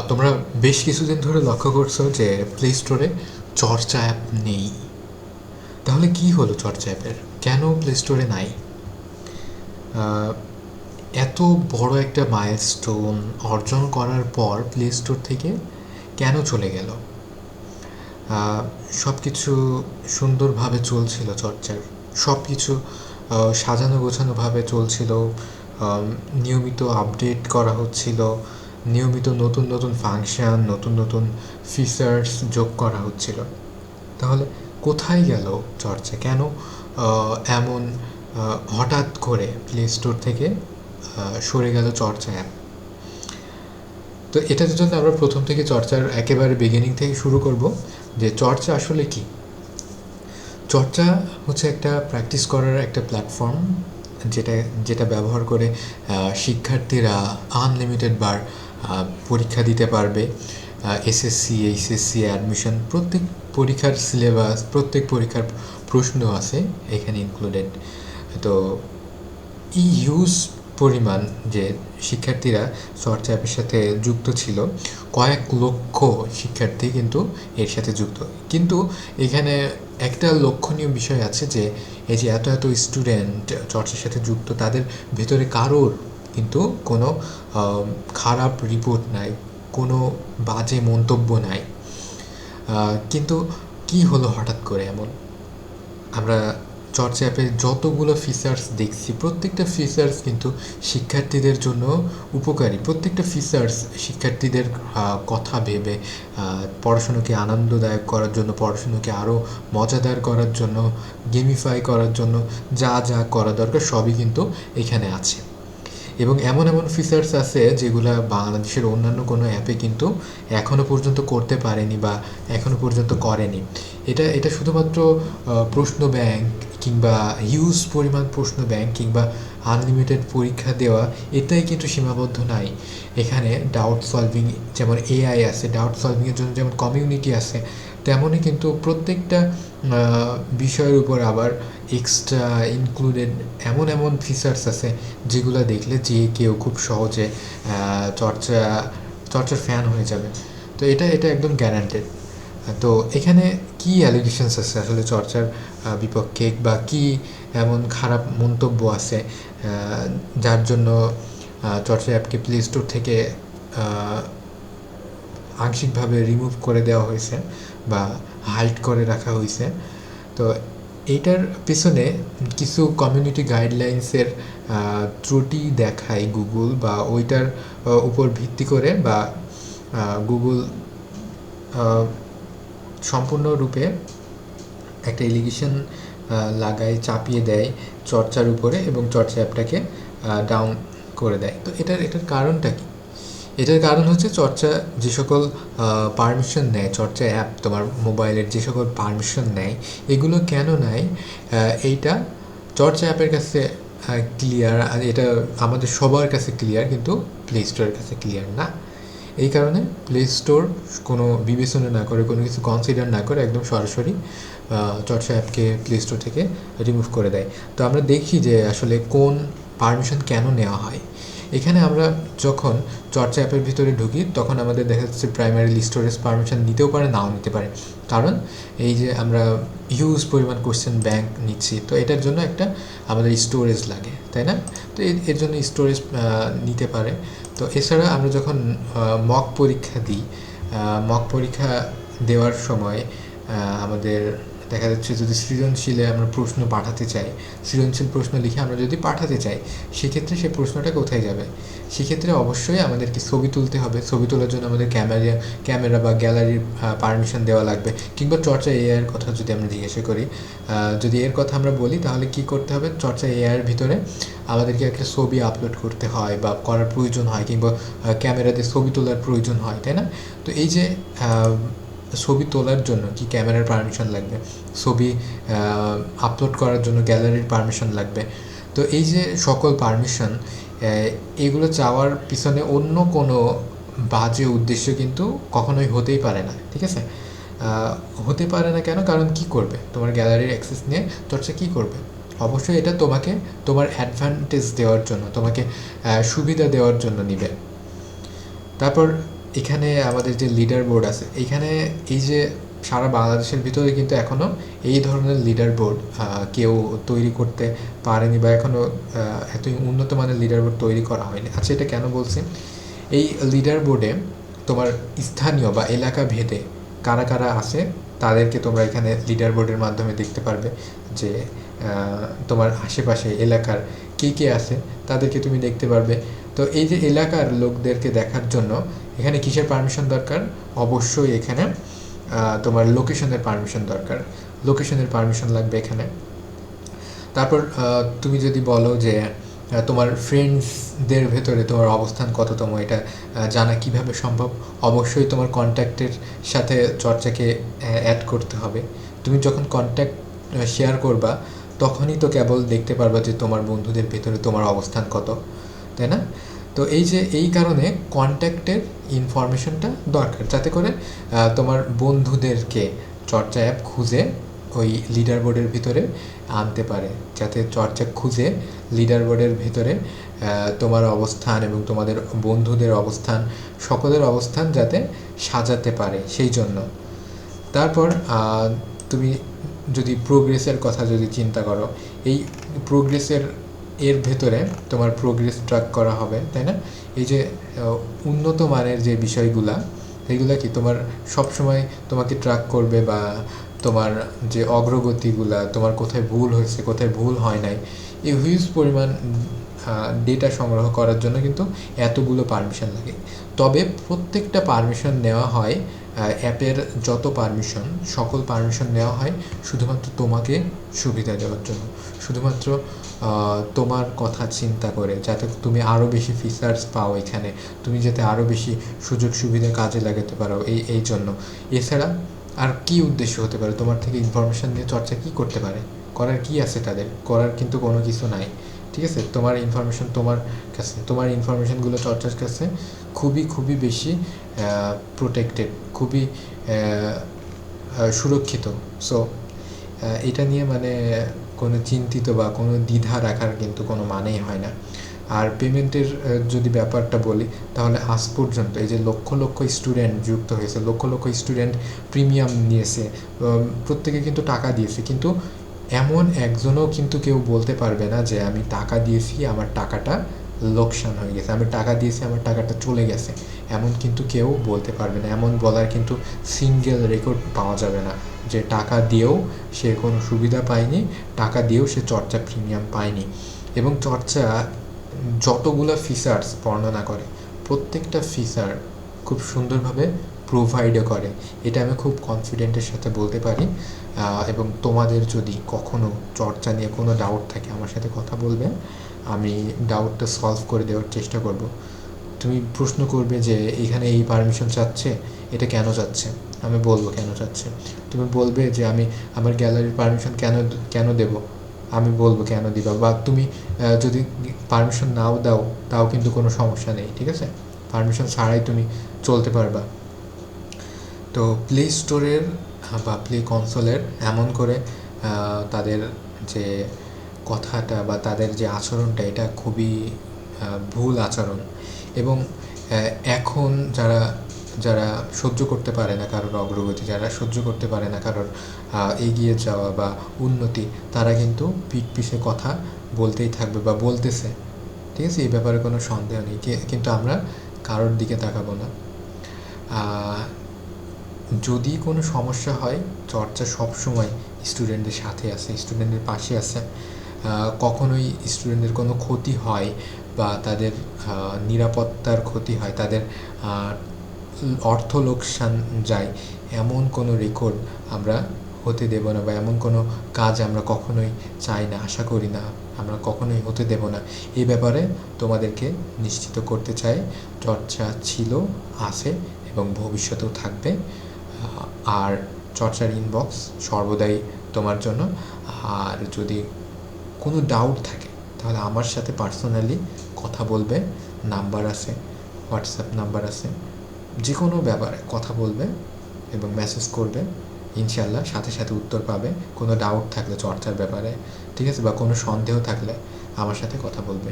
তোমরা বেশ কিছুদিন ধরে লক্ষ্য করছো যে প্লে স্টোরে চর্চা অ্যাপ নেই। তাহলে কি হলো চর্চা অ্যাপের? কেন প্লে স্টোরে নাই? আহ, এত বড় একটা মাইলস্টোন অর্জন করার পর প্লে স্টোর থেকে কেন চলে গেল? সব কিছু সুন্দরভাবে চলছিল চর্চার, সব কিছু সাজানো গোছানোভাবে চলছিল। নিয়মিত আপডেট করা হচ্ছিল, নিয়মিত নতুন নতুন ফাংশন, নতুন নতুন ফিচার্স যোগ করা হচ্ছিল। তাহলে কোথায় গেল চর্চা? কেন এমন হঠাৎ করে প্লে স্টোর থেকে সরে গেল চর্চা অ্যাপ? তো এটার জন্য আমরা প্রথম থেকে চর্চার একেবারে বিগিনিং থেকে শুরু করব, যে চর্চা আসলে কি। চর্চা হচ্ছে একটা প্র্যাকটিস করার একটা প্ল্যাটফর্ম, যেটা যেটা ব্যবহার করে শিক্ষার্থীরা আনলিমিটেড বার পরীক্ষা দিতে পারবে। এসএসসি, এইচএসসি, অ্যাডমিশন, প্রত্যেক পরীক্ষার সিলেবাস, প্রত্যেক পরীক্ষার প্রশ্ন আছে এখানে ইনক্লুডেড। তো এই হিউজ পরিমাণ যে শিক্ষার্থীরা চর্চা অ্যাপের সাথে যুক্ত ছিল, কয়েক লক্ষ শিক্ষার্থী কিন্তু এর সাথে যুক্ত। কিন্তু এখানে একটা লক্ষণীয় বিষয় আছে যে এই যে এত এত স্টুডেন্ট চর্চার সাথে যুক্ত, তাদের ভেতরে কারোর কিন্তু কোনো খারাপ রিপোর্ট নাই, কোনো বাজে মন্তব্য নাই। কিন্তু কি হলো হঠাৎ করে এমন? আমরা চর্চা অ্যাপে যতগুলো ফিচার্স দেখছি, প্রত্যেকটা ফিচার্স কিন্তু শিক্ষার্থীদের জন্য উপকারী। প্রত্যেকটা ফিচার্স শিক্ষার্থীদের কথা ভেবে পড়াশুনোকে আনন্দদায়ক করার জন্য, পড়াশুনোকে আরও মজাদার করার জন্য, গেমিফাই করার জন্য যা যা করা দরকার সবই কিন্তু এখানে আছে। এবং এমন এমন ফিচার্স আছে যেগুলো বাংলাদেশের অন্যান্য কোনো অ্যাপে কিন্তু এখনও পর্যন্ত করতে পারেনি বা এখনও পর্যন্ত করেনি। এটা এটা শুধুমাত্র প্রশ্ন ব্যাংক কিংবা হিউজ পরিমাণ প্রশ্ন ব্যাংক কিংবা আনলিমিটেড পরীক্ষা দেওয়া, এটাই কিন্তু সীমাবদ্ধ নাই। এখানে ডাউট সলভিং, যেমন এআই আছে, ডাউট সলভিংয়ের জন্য যেমন কমিউনিটি আছে, তেমনই কিন্তু প্রত্যেকটা বিষয়ের উপর আবার এক্সট্রা ইনক্লুডেড এমন এমন ফিচার্স আছে যেগুলো দেখলে যে কেউ খুব সহজে চর্চা চর্চার ফ্যান হয়ে যাবে। তো এটা এটা একদম গ্যারান্টেড। তো এখানে কি অ্যালিগেশনস আছে আসলে চর্চার বিপক্ষে, বা কি এমন খারাপ মন্তব্য আছে যার জন্য চর্চা অ্যাপকে প্লে স্টোর থেকে আংশিকভাবে রিমুভ করে দেওয়া হয়েছে বা হাইড করে রাখা হয়েছে? তো এইটার পিছনে কিছু কমিউনিটি গাইডলাইন্সের ত্রুটি দেখায় গুগল, বা ওইটার উপর ভিত্তি করে বা গুগল সম্পূর্ণরূপে একটা এলিগেশন লাগায়, চাপিয়ে দেয় চর্চার উপরে এবং চর্চা অ্যাপটাকে ডাউন করে দেয়। তো এটার কারণটা কি? এটার কারণ হচ্ছে চর্চা যে সকল পারমিশন নেয়, চর্চা অ্যাপ তোমার মোবাইলের যে সকল পারমিশন নেয়, এগুলো কেন নেয় এইটা চর্চা অ্যাপের কাছে ক্লিয়ার, আর এটা আমাদের সবার কাছে ক্লিয়ার, কিন্তু প্লে স্টোরের কাছে ক্লিয়ার না। এই কারণে প্লে স্টোর কোনো বিবেচনা না করে, কোনো কিছু কনসিডার না করে একদম সরাসরি চর্চা অ্যাপকে প্লে স্টোর থেকে রিমুভ করে দেয়। তো আমরা দেখি যে আসলে কোন পারমিশন কেন নেওয়া হয়। এখানে আমরা যখন চর্চা অ্যাপের ভিতরে ঢুকি, তখন আমাদের দেখা যাচ্ছে প্রাইমারি স্টোরেজ পারমিশন নিতেও পারে, নাও নিতে পারে। কারণ এই যে আমরা হিউজ পরিমাণ কোশ্চেন ব্যাংক নিচ্ছি, তো এটার জন্য একটা আমাদের স্টোরেজ লাগে, তাই না? তো এর জন্য স্টোরেজ নিতে পারে। তো এছাড়া আমরা যখন মক পরীক্ষা দিই, মক পরীক্ষা দেওয়ার সময় আমাদের দেখা যাচ্ছে যদি সৃজনশীলে আমরা প্রশ্ন পাঠাতে চাই, সৃজনশীল প্রশ্ন লিখে আমরা যদি পাঠাতে চাই, সেক্ষেত্রে সেই প্রশ্নটা কোথায় যাবে? সেক্ষেত্রে অবশ্যই আমাদেরকে ছবি তুলতে হবে। ছবি তোলার জন্য আমাদের ক্যামেরা বা গ্যালারির পারমিশন দেওয়া লাগবে। কিংবা চর্চা এআইয়ের কথা যদি আমরা জিজ্ঞাসা করি, যদি এর কথা আমরা বলি, তাহলে কি করতে হবে? চর্চা এআইয়ের ভিতরে আমাদেরকে একটা ছবি আপলোড করতে হয় বা করার প্রয়োজন হয়, কিংবা ক্যামেরাতে ছবি তোলার প্রয়োজন হয়, তাই না? তো এই যে ছবি তোলার জন্য কি ক্যামেরার পারমিশন লাগবে, ছবি আপলোড করার জন্য গ্যালারির পারমিশন লাগবে। তো এই যে সকল পারমিশন, এগুলো চাওয়ার পিছনে অন্য কোনো বাজে উদ্দেশ্য কিন্তু কখনোই হতেই পারে না, ঠিক আছে? হতে পারে না কেন? কারণ কি করবে তোমার গ্যালারির অ্যাক্সেস নিয়ে চর্চা? কি করবে? অবশ্যই এটা তোমাকে তোমার অ্যাডভান্টেজ দেওয়ার জন্য, তোমাকে সুবিধা দেওয়ার জন্য নিবে। তারপর এখানে আমাদের যে লিডার বোর্ড আছে, এখানে এই যে সারা বাংলাদেশের ভিতরে কিন্তু এখনও এই ধরনের লিডার বোর্ড কেউ তৈরি করতে পারেনি, বা এখনও এত উন্নত মানের লিডার বোর্ড তৈরি করা হয়নি। আচ্ছা, এটা কেন বলছি? এই লিডার বোর্ডে তোমার স্থানীয় বা এলাকা ভেদে কারা কারা আছে তাদেরকে তোমরা এখানে লিডার বোর্ডের মাধ্যমে দেখতে পারবে, যে তোমার আশেপাশে এলাকার কে কে আছে তাদেরকে তুমি দেখতে পারবে। তো এই যে এলাকার লোকদেরকে দেখার জন্য এখানে কিসের পারমিশন দরকার? অবশ্যই এখানে তোমার লোকেশনের পারমিশন দরকার, লোকেশনের পারমিশন লাগবে এখানে। তারপর তুমি যদি বলো যে তোমার ফ্রেন্ডসদের ভেতরে তোমার অবস্থান কততম, এটা জানা কিভাবে সম্ভব? অবশ্যই তোমার কন্ট্যাক্টের সাথে চর্চাকে অ্যাড করতে হবে। তুমি যখন কন্ট্যাক্ট শেয়ার করবা তখনই তো কেবল দেখতে পারবা যে তোমার বন্ধুদের ভেতরে তোমার অবস্থান কত, তাই না? তো এই কারণে কন্ট্যাক্টের ইনফরমেশনটা দরকার, যাতে করে তোমার বন্ধুদেরকে চর্চা অ্যাপ খুঁজে ওই লিডার বোর্ডের ভিতরে আনতে পারে, যাতে চর্চা খুঁজে লিডার বোর্ডের ভিতরে তোমার অবস্থান এবং তোমাদের বন্ধুদের অবস্থান, সকলের অবস্থান যাতে সাজাতে পারে, সেই জন্য। তারপর তুমি যদি প্রোগ্রেসের কথা যদি চিন্তা করো, এই এর ভেতরে তোমার প্রোগ্রেস ট্র্যাক করা হবে, তাই না? এই যে উন্নত মানের যে বিষয়গুলা, এগুলা কি তোমার সবসময় তোমাকে ট্র্যাক করবে, বা তোমার যে অগ্রগতিগুলা, তোমার কোথায় ভুল হয়েছে কোথায় ভুল হয় নাই, এই হিউজ পরিমাণ ডেটা সংগ্রহ করার জন্য কিন্তু এতগুলো পারমিশন লাগে। তবে প্রত্যেকটা পারমিশন নেওয়া হয়, অ্যাপের যত পারমিশন, সকল পারমিশন নেওয়া হয় শুধুমাত্র তোমাকে সুবিধা দেওয়ার জন্য, শুধুমাত্র তোমার কথা চিন্তা করে, যাতে তুমি আরও বেশি ফিচার্স পাও এখানে, তুমি যাতে আরও বেশি সুযোগ সুবিধা কাজে লাগাতে পারো, এই জন্য। এছাড়া আর কি উদ্দেশ্য হতে পারে? তোমার থেকে ইনফরমেশান নিয়ে চর্চা কি করতে পারে? করার কি আছে তাদের? করার কিন্তু কোনো কিছু নাই, ঠিক আছে? তোমার ইনফরমেশান তোমার কাছে, তোমার ইনফরমেশানগুলো চর্চার কাছে খুবই খুবই বেশি প্রোটেক্টেড, খুবই সুরক্ষিত। সো এটা নিয়ে মানে কোনো চিন্তিত বা কোনো দ্বিধা রাখার কিন্তু কোনো মানেই হয় না। আর পেমেন্টের যদি ব্যাপারটা বলি, তাহলে আজ পর্যন্ত এই যে লক্ষ লক্ষ স্টুডেন্ট যুক্ত হয়েছে, লক্ষ লক্ষ স্টুডেন্ট প্রিমিয়াম নিয়েছে, প্রত্যেকে কিন্তু টাকা দিয়েছে, কিন্তু এমন একজনও কিন্তু কেউ বলতে পারবে না যে আমি টাকা দিয়েছি আমার টাকাটা লোকসান হয়ে গেছে, আমি টাকা দিয়েছি আমার টাকাটা চলে গেছে, এমন কিন্তু কেউ বলতে পারবে না। এমন বলার কিন্তু সিঙ্গেল রেকর্ড পাওয়া যাবে না যে টাকা দিয়েও সে কোনো সুবিধা পায়নি, টাকা দিয়েও সে চর্চা প্রিমিয়াম পায়নি। এবং চর্চা যতগুলো ফিচার্স বর্ণনা করে, প্রত্যেকটা ফিচার খুব সুন্দরভাবে প্রোভাইডও করে, এটা আমি খুব কনফিডেন্টের সাথে বলতে পারি। এবং তোমাদের যদি কখনও চর্চা নিয়ে কোনো ডাউট থাকে আমার সাথে কথা বলবে, আমি ডাউটটা সলভ করে দেওয়ার চেষ্টা করব। তুমি প্রশ্ন করবে যে এখানে এই পারমিশন চাচ্ছে, এটা কেন চাচ্ছে? আমি বলবো কেন চাচ্ছে। তুমি বলবে যে আমি আমার গ্যালারির পারমিশন কেন দেব, আমি বলবো কেন দিবা। বা তুমি যদি পারমিশন নাও দাও তাও কিন্তু কোনো সমস্যা নেই, ঠিক আছে? পারমিশন ছাড়াই তুমি চলতে পারবা। তো প্লে স্টোরের বা প্লে কনসোলের এমন করে তাদের যে কথাটা বা তাদের যে আচরণটা, এটা খুবই ভুল আচরণ। এবং এখন যারা সহ্য করতে পারে না কারোর অগ্রগতি, যারা সহ্য করতে পারে না কারোর এগিয়ে যাওয়া বা উন্নতি, তারা কিন্তু পিঠ পিছে কথা বলতেই থাকবে বা বলতেছে, ঠিক আছে? এই ব্যাপারে কোনো সন্দেহ নেই, কিন্তু আমরা কারোর দিকে তাকাবো না। যদি কোনো সমস্যা হয়, চর্চা সবসময় স্টুডেন্টদের সাথে আছে, স্টুডেন্টদের পাশে আছে। কখনোই স্টুডেন্টদের কোনো ক্ষতি হয় বা তাদের নিরাপত্তার ক্ষতি হয়, তাদের অর্থ লোকসান যায়, এমন কোনো রেকর্ড আমরা হতে দেব না, বা এমন কোনো কাজ আমরা কখনোই চাই না, আশা করি না, আমরা কখনোই হতে দেব না। এই ব্যাপারে তোমাদেরকে নিশ্চিত করতে চাই, চর্চা ছিল, আছে এবং ভবিষ্যতেও থাকবে। আর চর্চার ইনবক্স সর্বদাই তোমার জন্য। আর যদি কোনো ডাউট থাকে তাহলে আমার সাথে পার্সোনালি কথা বলবে, নাম্বার আছে, হোয়াটসঅ্যাপ নাম্বার আছে, যে কোনো ব্যাপারে কথা বলবে এবং মেসেজ করবে, ইনশাল্লাহ সাথে সাথে উত্তর পাবে। কোনো ডাউট থাকলে চর্চার ব্যাপারে, ঠিক আছে, বা কোনো সন্দেহ থাকলে আমার সাথে কথা বলবে।